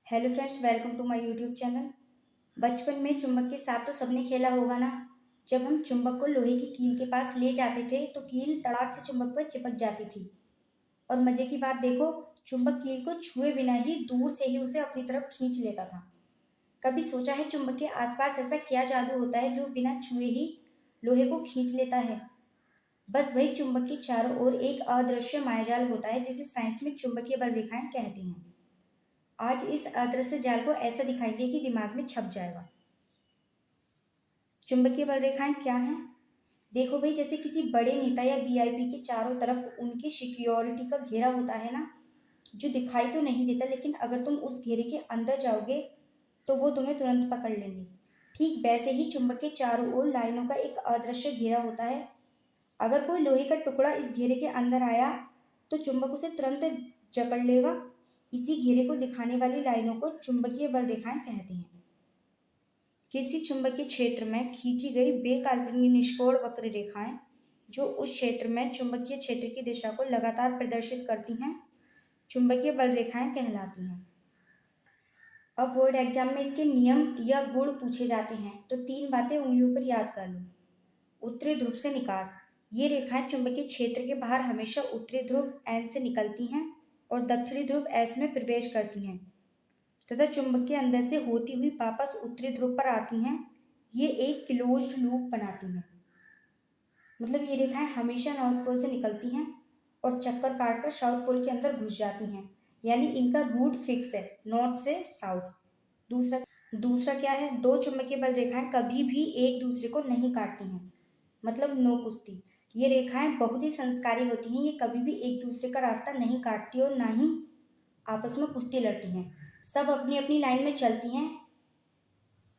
Hello friends, welcome to my YouTube channel. बचपन में चुंबक के साथ तो सबने खेला होगा ना। जब हम चुंबक को लोहे की कील के पास ले जाते थे तो कील तड़ाक से चुंबक पर चिपक जाती थी। और मजे की बात देखो, चुंबक कील को छुए बिना ही दूर से ही उसे अपनी तरफ खींच लेता था। कभी सोचा है चुंबक के आसपास ऐसा क्या जादू होता है जो बिना छुए ही लोहे को खींच लेता है? बस वही चुंबक के चारों ओर एक अदृश्य मायाजाल होता है जिसे साइंस में चुंबकीय बल रेखाएं कहते हैं। आज इस अदृश्य जाल को ऐसा दिखाएंगे कि दिमाग में छप जाएगा। चुंबकीय बल रेखाएं क्या हैं? देखो भाई, जैसे किसी बड़े नेता या वीआईपी के चारों तरफ उनकी सिक्योरिटी का घेरा होता है ना, जो दिखाई तो नहीं देता, लेकिन अगर तुम उस घेरे के अंदर जाओगे तो वो तुम्हें तुरंत पकड़ लेंगे। ठीक वैसे ही चुंबक के चारों ओर लाइनों का एक अदृश्य घेरा होता है। अगर कोई लोहे का टुकड़ा इस घेरे के अंदर आया तो चुंबक उसे तुरंत जकड़ लेगा। इसी घेरे को दिखाने वाली लाइनों को चुंबकीय बल रेखाएं कहते हैं। किसी चुंबकीय क्षेत्र में खींची गई बेकाल्पनिक निष्कोण वक्र रेखाएं जो उस क्षेत्र में चुंबकीय क्षेत्र की दिशा को लगातार प्रदर्शित करती हैं, चुंबकीय बल रेखाएं कहलाती हैं। अब बोर्ड एग्जाम में इसके नियम या गुण पूछे जाते हैं तो 3 बातें उंगलियों पर याद कर लो। उत्तरी ध्रुव से निकास, ये रेखाएं चुंबकीय क्षेत्र के बाहर हमेशा उत्तरी ध्रुव एन से निकलती हैं और दक्षिणी ध्रुव एस में प्रवेश करती हैं तथा चुंबक के अंदर से होती हुई वापस उत्तरी ध्रुव पर आती हैं। ये एक क्लोज्ड लूप बनाती हैं। मतलब ये रेखाएं हमेशा नॉर्थ पोल से निकलती हैं और चक्कर काटकर साउथ पोल के अंदर घुस जाती हैं, यानी इनका रूट फिक्स है, नॉर्थ से साउथ। दूसरा दूसरा क्या है? दो चुंबकीय बल रेखाएं कभी भी एक दूसरे को नहीं काटती हैं, मतलब नो कुश्ती। ये रेखाएं बहुत ही संस्कारी होती हैं, ये कभी भी एक दूसरे का रास्ता नहीं काटती और ना ही आपस में कुश्ती लड़ती हैं। सब अपनी अपनी लाइन में चलती हैं।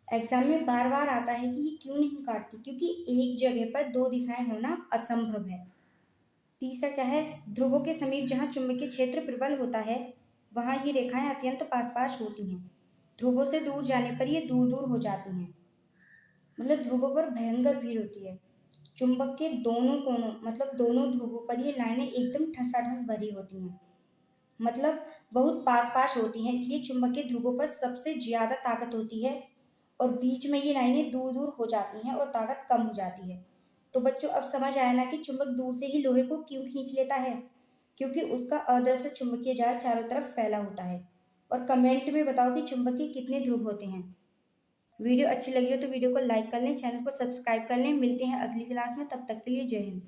एग्जाम में बार बार आता है कि ये क्यों नहीं काटती, क्योंकि एक जगह पर 2 दिशाएं होना असंभव है। तीसरा क्या है? ध्रुवों के समीप जहाँ चुंबकीय क्षेत्र प्रबल होता है वहाँ ये रेखाएं अत्यंत पास पास होती हैं। ध्रुवों से दूर जाने पर ये दूर दूर हो जाती हैं। मतलब ध्रुवों पर भयंकर भीड़ होती है। चुंबक के दोनों कोनों, मतलब दोनों ध्रुवों पर ये लाइनें एकदम ठसाठस भरी होती हैं, मतलब बहुत पास पास होती हैं, इसलिए चुंबक के ध्रुवों पर सबसे ज्यादा ताकत होती है और बीच में ये लाइनें दूर दूर हो जाती हैं और ताकत कम हो जाती है। तो बच्चों, अब समझ आया ना कि चुंबक दूर से ही लोहे को क्यों खींच लेता है? क्योंकि उसका अदृश्य चुंबकीय जाल चारों तरफ फैला होता है। और कमेंट में बताओ कि चुंबक के कितने ध्रुव होते हैं। वीडियो अच्छी लगी हो तो वीडियो को लाइक कर लें, चैनल को सब्सक्राइब कर लें। मिलते हैं अगली क्लास में, तब तक के लिए जय हिंद।